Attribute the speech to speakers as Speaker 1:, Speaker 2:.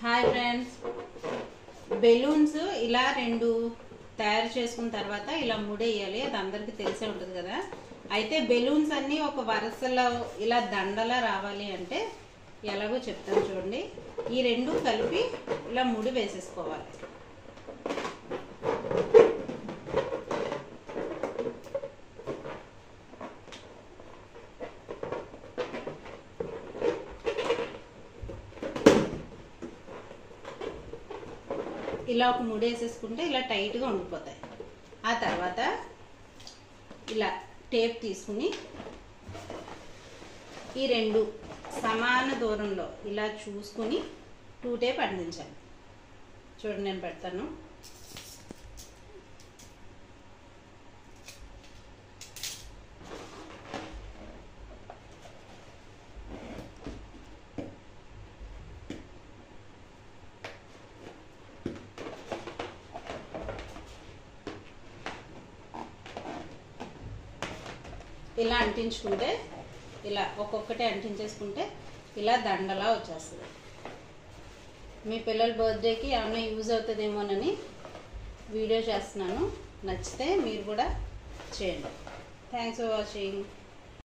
Speaker 1: Hi friends, balloons ఇలా రెండు తయారు చేసుకున్న తర్వాత ఇలా ముడేయాలి. అది అందరికీ తెలిసే ఉంటుంది కదా. అయితే బెలూన్స్ అన్నీ ఒక వరుసలో ఇలా దండలా రావాలి అంటే ఎలాగో చెప్తాను చూడండి. ఈ రెండు కలిపి ఇలా ముడి వేసేసుకోవాలి. ఇలా ఒక ముడి వేసేసుకుంటే ఇలా టైట్గా ఉండిపోతాయి. ఆ తర్వాత ఇలా టేప్ తీసుకుని ఈ రెండు సమాన దూరంలో ఇలా చూసుకుని 2 టేప్ అందించాలి. చూడండి, నేను పెడతాను. ఇలా అంటించుకుంటే ఇలా ఒక్కొక్కటి అంటించేసుకుంటే ఇలా దండలా వచ్చేస్తుంది. మీ పిల్లల బర్త్డేకి ఏమైనా యూజ్ అవుతుందేమోనని వీడియో చేస్తున్నాను. నచ్చితే మీరు కూడా చేయండి. Thanks for watching.